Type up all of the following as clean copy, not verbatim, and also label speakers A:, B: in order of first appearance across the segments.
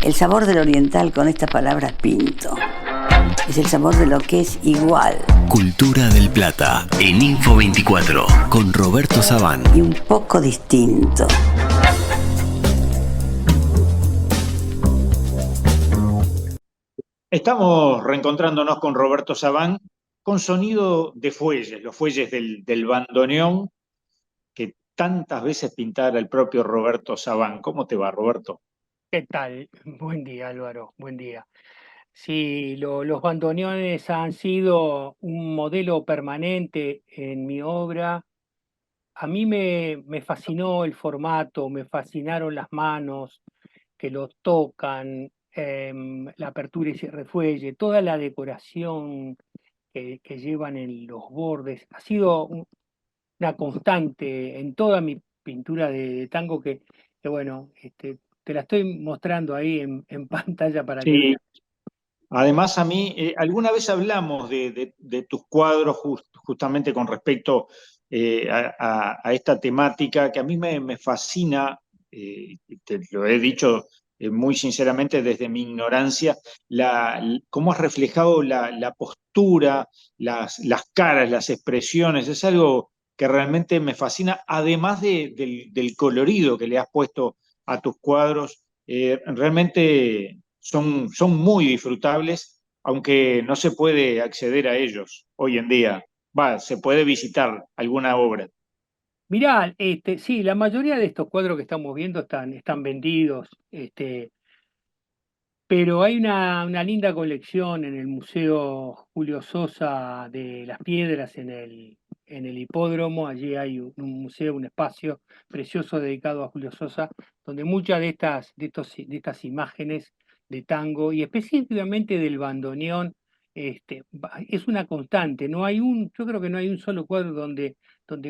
A: El sabor del oriental con esta palabra pinto. Es el sabor de lo que es igual.
B: Cultura del Plata, en Info 24, con Roberto Sabán.
A: Y un poco distinto.
C: Estamos reencontrándonos con Roberto Sabán con sonido de fuelles, los fuelles del bandoneón que tantas veces pintara el propio Roberto Sabán. ¿Cómo te va, Roberto?
D: ¿Qué tal? Buen día, Álvaro, buen día. Sí, los bandoneones han sido un modelo permanente en mi obra. A mí me fascinó el formato, me fascinaron las manos que lo tocan, la apertura y cierre fuelle, toda la decoración que llevan en los bordes. Ha sido una constante en toda mi pintura de tango que bueno, te la estoy mostrando ahí en pantalla para que
C: Sí,
D: veas.
C: además a mí, alguna vez hablamos de tus cuadros justamente con respecto a esta temática que a mí me fascina, y te lo he dicho muy sinceramente desde mi ignorancia, cómo has reflejado la postura, las caras, las expresiones, es algo que realmente me fascina, además del colorido que le has puesto a tus cuadros. Realmente son muy disfrutables, aunque no se puede acceder a ellos hoy en día. Va, se puede visitar alguna obra.
D: Mirá, sí, la mayoría de estos cuadros que estamos viendo están vendidos, pero hay una linda colección en el Museo Julio Sosa de las Piedras en el hipódromo. Allí hay un museo, un espacio precioso dedicado a Julio Sosa, donde muchas de estas imágenes de tango y específicamente del bandoneón es una constante. Yo creo que no hay un solo cuadro donde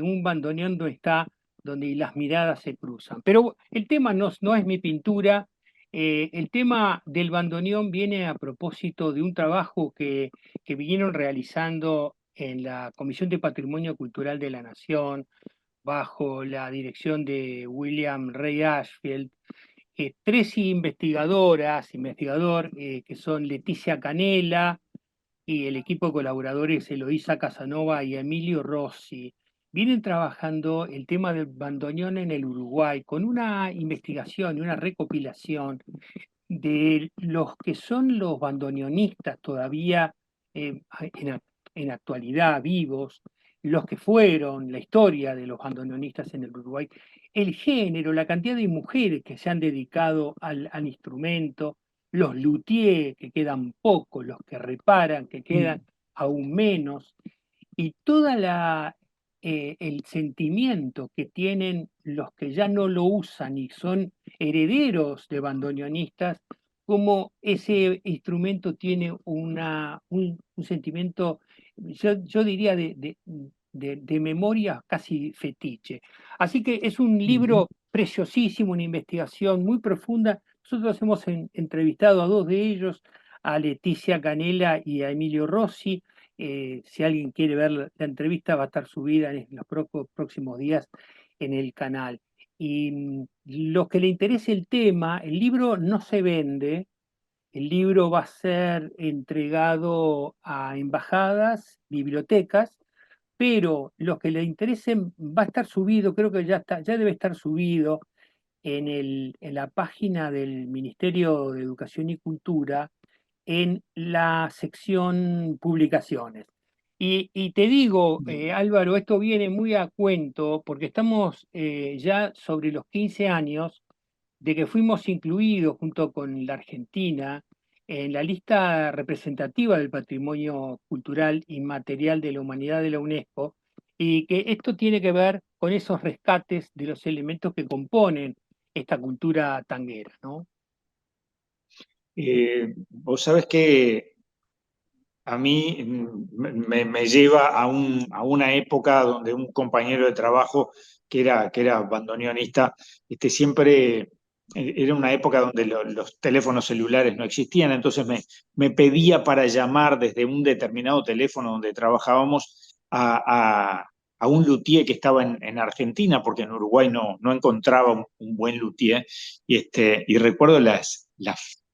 D: un bandoneón no está, donde las miradas se cruzan. Pero el tema no es mi pintura. El tema del bandoneón viene a propósito de un trabajo que vinieron realizando en la Comisión de Patrimonio Cultural de la Nación, bajo la dirección de William Ray Ashfield, tres investigador, que son Leticia Canela, y el equipo de colaboradores Eloísa Casanova y Emilio Rossi vienen trabajando el tema del bandoneón en el Uruguay con una investigación y una recopilación de los que son los bandoneonistas todavía en, en actualidad vivos, los que fueron, la historia de los bandoneonistas en el Uruguay, el género, la cantidad de mujeres que se han dedicado al instrumento, los luthiers, que quedan pocos, los que reparan, que quedan aún menos, y el sentimiento que tienen los que ya no lo usan y son herederos de bandoneonistas, como ese instrumento tiene un sentimiento, yo diría, de memoria casi fetiche. Así que es un
C: Ujú.
D: libro preciosísimo, una investigación muy profunda. Nosotros hemos entrevistado a dos de ellos, a Leticia Canela y a Emilio Rossi. Si alguien quiere ver la entrevista, va a estar subida en los próximos días en el canal. Y los que le interese el tema, el libro no se vende, el libro va a ser entregado a embajadas, bibliotecas, pero los que le interesen va a estar subido, creo que ya debe estar subido en la página del Ministerio de Educación y Cultura en la sección publicaciones. Y te digo, Álvaro, esto viene muy a cuento porque estamos ya sobre los 15 años de que fuimos incluidos junto con la Argentina en la lista representativa del patrimonio cultural inmaterial de la humanidad de la UNESCO, y que esto tiene que ver con esos rescates de los elementos que componen esta cultura tanguera, ¿no?
C: Vos sabés que a mí me lleva a una época donde un compañero de trabajo que era bandoneonista, siempre era una época donde los teléfonos celulares no existían, entonces me pedía para llamar desde un determinado teléfono donde trabajábamos a un luthier que estaba en Argentina, porque en Uruguay no encontraba un buen luthier, y recuerdo las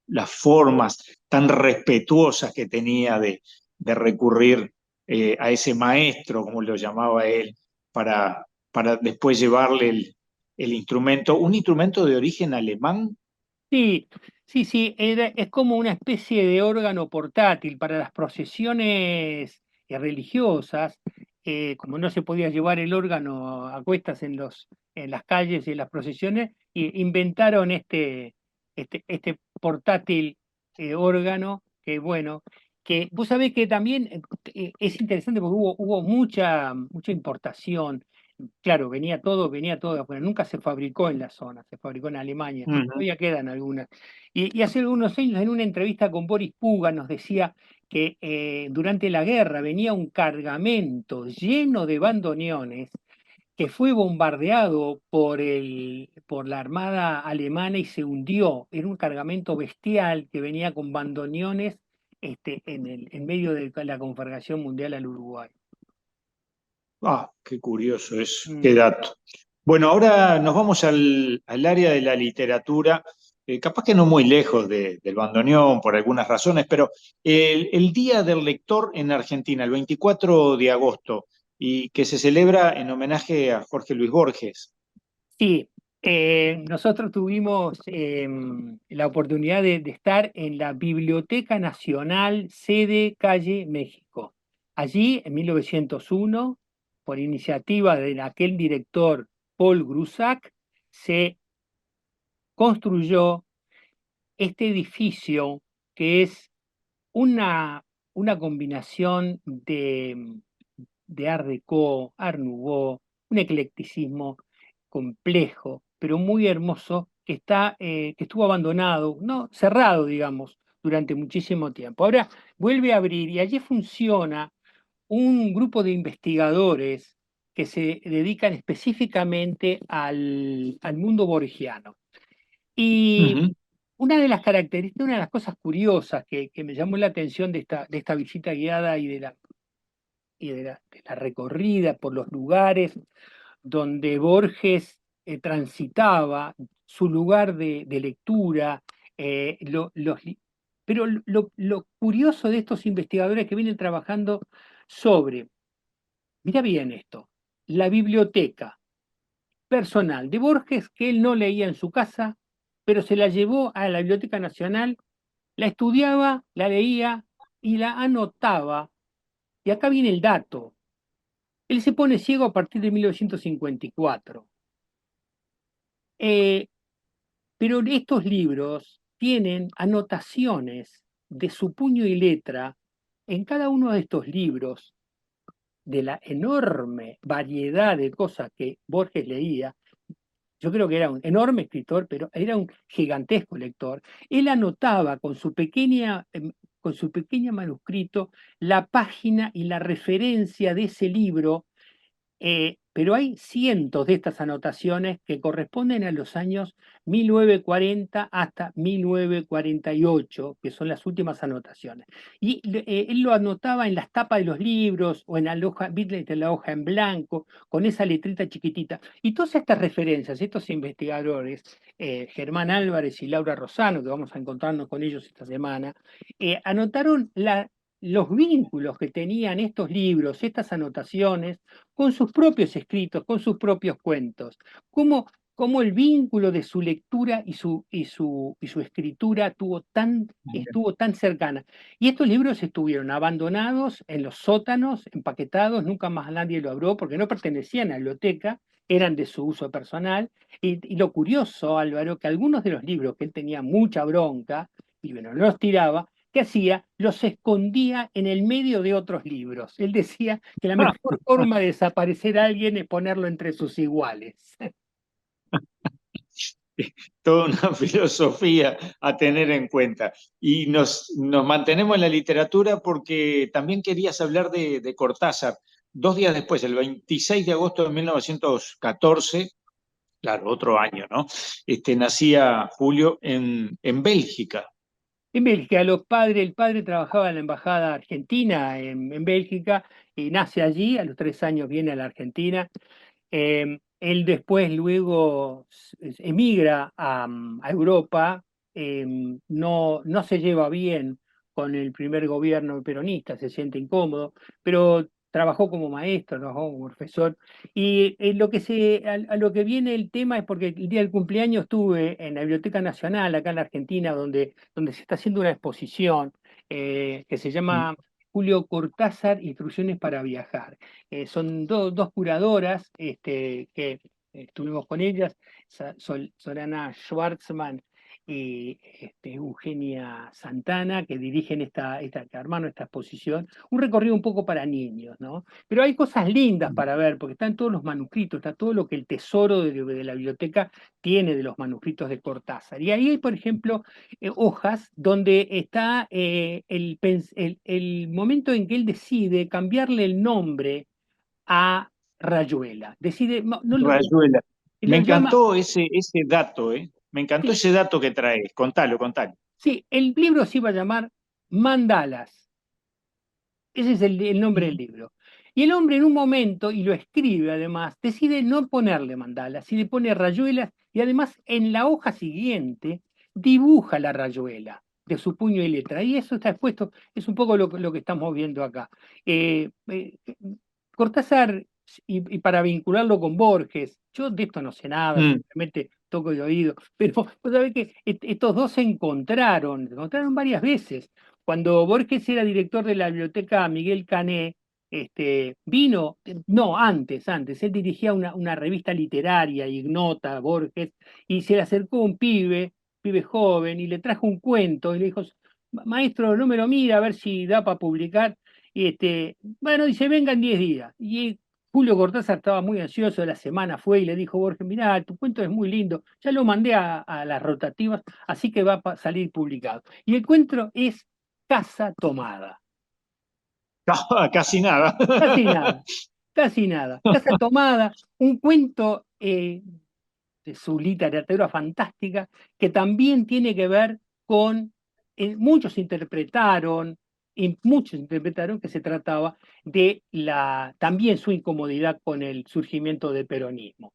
C: las formas tan respetuosas que tenía de recurrir a ese maestro, como lo llamaba él, para después llevarle el instrumento, un instrumento de origen alemán.
D: Sí, sí, sí, es como una especie de órgano portátil para las procesiones religiosas. Como no se podía llevar el órgano a cuestas en las calles y en las procesiones, inventaron este portátil órgano, que bueno, que vos sabés que también es interesante porque hubo mucha importación. Claro, venía todo de afuera, nunca se fabricó en la zona, se fabricó en Alemania, y
C: Ujú.
D: todavía quedan algunas. Y hace algunos años, en una entrevista con Boris Puga, nos decía que durante la guerra venía un cargamento lleno de bandoneones que fue bombardeado por la Armada alemana y se hundió. Era un cargamento bestial que venía con bandoneones en medio de la Confederación Mundial al Uruguay.
C: Ah, qué curioso eso, qué
D: Mm.
C: dato. Bueno, ahora nos vamos al área de la literatura, capaz que no muy lejos del bandoneón por algunas razones, pero el Día del Lector en Argentina, el 24 de agosto, y que se celebra en homenaje a Jorge Luis Borges.
D: Sí, nosotros tuvimos la oportunidad de estar en la Biblioteca Nacional, sede Calle México. Allí, en 1901, por iniciativa de aquel director Paul Grusac, se construyó este edificio que es una, una combinación de Art Deco, Art Nouveau, un eclecticismo complejo, pero muy hermoso, que estuvo abandonado, no, cerrado, digamos, durante muchísimo tiempo. Ahora vuelve a abrir y allí funciona un grupo de investigadores que se dedican específicamente al mundo borgiano. Y
C: Ujú.
D: una de las características, una de las cosas curiosas que me llamó la atención de esta visita guiada de la recorrida por los lugares donde Borges transitaba, su lugar de lectura, eh, lo- los li- pero lo curioso de estos investigadores que vienen trabajando sobre, mira bien esto, la biblioteca personal de Borges que él no leía en su casa, pero se la llevó a la Biblioteca Nacional, la estudiaba, la leía y la anotaba. Y acá viene el dato. Él se pone ciego a partir de 1954. Eh, pero estos libros tienen anotaciones de su puño y letra en cada uno de estos libros, de la enorme variedad de cosas que Borges leía. Yo creo que era un enorme escritor, pero era un gigantesco lector. Él anotaba con su pequeña manuscrito la página y la referencia de ese libro, pero hay cientos de estas anotaciones que corresponden a los años 1940 hasta 1948, que son las últimas anotaciones. Y él lo anotaba en las tapas de los libros o en la hoja en blanco, con esa letrita chiquitita. Y todas estas referencias, estos investigadores, Germán Álvarez y Laura Rosano, que vamos a encontrarnos con ellos esta semana, anotaron los vínculos que tenían estos libros, estas anotaciones, con sus propios escritos, con sus propios cuentos, cómo el vínculo de su lectura y su escritura estuvo tan cercana. Y estos libros estuvieron abandonados en los sótanos, empaquetados, nunca más nadie lo abrió porque no pertenecían a la biblioteca, eran de su uso personal. Y lo curioso, Álvaro, que algunos de los libros que él tenía mucha bronca, y bueno, los tiraba, ¿qué hacía? Los escondía en el medio de otros libros. Él decía que la mejor forma de desaparecer a alguien es ponerlo entre sus iguales.
C: Toda una filosofía a tener en cuenta. Y nos mantenemos en la literatura porque también querías hablar de Cortázar. 2 días después, el 26 de agosto de 1914, claro, otro año, ¿no? Nacía Julio en Bélgica.
D: En Bélgica, el padre trabajaba en la embajada argentina en Bélgica y nace allí, a los 3 años viene a la Argentina. Él después luego emigra a Europa, no se lleva bien con el primer gobierno peronista, se siente incómodo, pero trabajó como maestro, trabajó como profesor. Y a lo que viene el tema es porque el día del cumpleaños estuve en la Biblioteca Nacional, acá en la Argentina, donde se está haciendo una exposición que se llama Julio Cortázar, Instrucciones para Viajar. Son dos curadoras que estuvimos con ellas, Sorana Schwartzman y Eugenia Santana, que dirigen que armaron esta exposición, un recorrido un poco para niños, ¿no? Pero hay cosas lindas para ver, porque están todos los manuscritos, está todo lo que el tesoro de la biblioteca tiene de los manuscritos de Cortázar. Y ahí hay, por ejemplo, hojas donde está el momento en que él decide cambiarle el nombre a Rayuela. Decide,
C: Rayuela. Me
D: lo llama,
C: encantó ese dato, ¿eh? Me encantó
D: sí,
C: ese dato que traes. Contalo, contalo.
D: sí, el libro se iba a llamar Mandalas. Ese es el nombre del libro. Y el hombre en un momento, y lo escribe además, decide no ponerle mandalas, decide poner rayuelas, y además en la hoja siguiente dibuja la rayuela de su puño y letra. Y eso está expuesto, es un poco lo que estamos viendo acá. Eh, eh, Cortázar, y para vincularlo con Borges, yo de esto no sé nada,
C: Mm,
D: simplemente toco de oído, pero vos sabés que estos dos se encontraron varias veces. Cuando Borges era director de la biblioteca Miguel Cané, vino, no, antes, él dirigía una revista literaria, Ignota, Borges, y se le acercó un pibe joven, y le trajo un cuento, y le dijo, maestro, no me lo mira, a ver si da para publicar. Bueno, dice, venga en 10 días. Y Julio Cortázar estaba muy ansioso, de la semana fue y le dijo, Borges, mirá, tu cuento es muy lindo, ya lo mandé a las rotativas, así que va a salir publicado. Y el cuento es Casa Tomada.
C: casi nada.
D: Casi nada, casi nada. Casa Tomada, un cuento de su literatura fantástica que también tiene que ver con, muchos interpretaron que se trataba de también su incomodidad con el surgimiento del peronismo.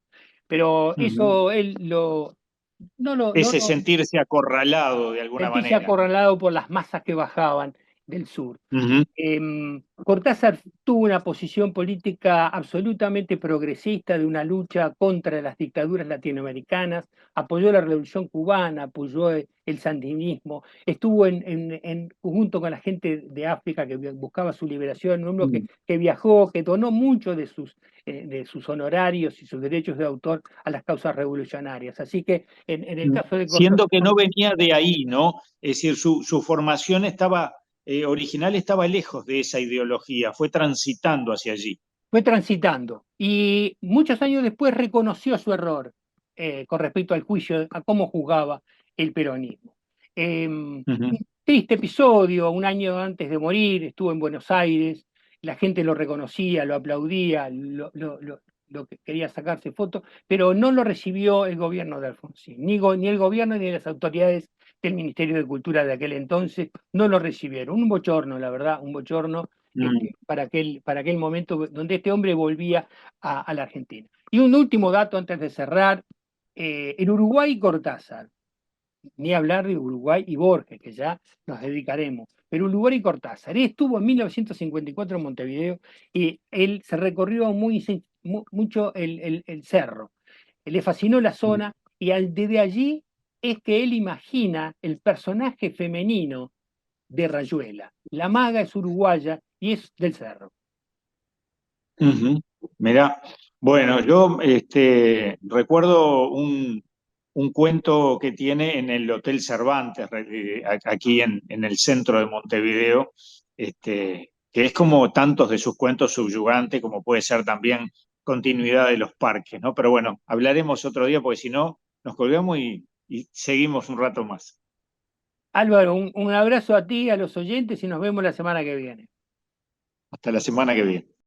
D: Pero
C: Ujú.
D: eso él no
C: Ese
D: lo
C: sentirse acorralado de alguna
D: sentirse
C: manera.
D: acorralado por las masas que bajaban del sur.
C: Ujú.
D: Cortázar tuvo una posición política absolutamente progresista de una lucha contra las dictaduras latinoamericanas, apoyó la revolución cubana, apoyó el sandinismo, estuvo junto con la gente de África que buscaba su liberación, un hombre
C: Mm.
D: que viajó, que donó mucho de sus honorarios y sus derechos de autor a las causas revolucionarias. Así que en el caso de
C: Siendo
D: Cortázar
C: que no venía de ahí, ¿no? Es decir, su formación original estaba lejos de esa ideología, fue transitando hacia allí.
D: fue transitando y muchos años después reconoció su error con respecto al juicio, a cómo juzgaba el peronismo. Un
C: Ujú.
D: triste episodio, un año antes de morir, estuvo en Buenos Aires, la gente lo reconocía, lo aplaudía, lo que quería sacarse fotos, pero no lo recibió el gobierno de Alfonsín, ni el gobierno ni las autoridades del Ministerio de Cultura de aquel entonces no lo recibieron. Un bochorno, la verdad, un bochorno
C: Mm.
D: para aquel momento donde este hombre volvía a la Argentina. Y un último dato antes de cerrar, en Uruguay Cortázar, ni hablar de Uruguay y Borges, que ya nos dedicaremos, pero Uruguay y Cortázar, él estuvo en 1954 en Montevideo y él se recorrió mucho el cerro, le fascinó la zona y desde allí es que él imagina el personaje femenino de Rayuela. La maga es uruguaya y es del cerro.
C: Ujú. Mirá, bueno, yo recuerdo un cuento que tiene en el Hotel Cervantes, aquí en el centro de Montevideo, que es como tantos de sus cuentos subyugante, como puede ser también continuidad de los parques, ¿no? Pero bueno, hablaremos otro día porque si no, nos colgamos y seguimos un rato más.
D: Álvaro, un abrazo a ti, a los oyentes y nos vemos la semana que viene.
C: Hasta la semana que viene.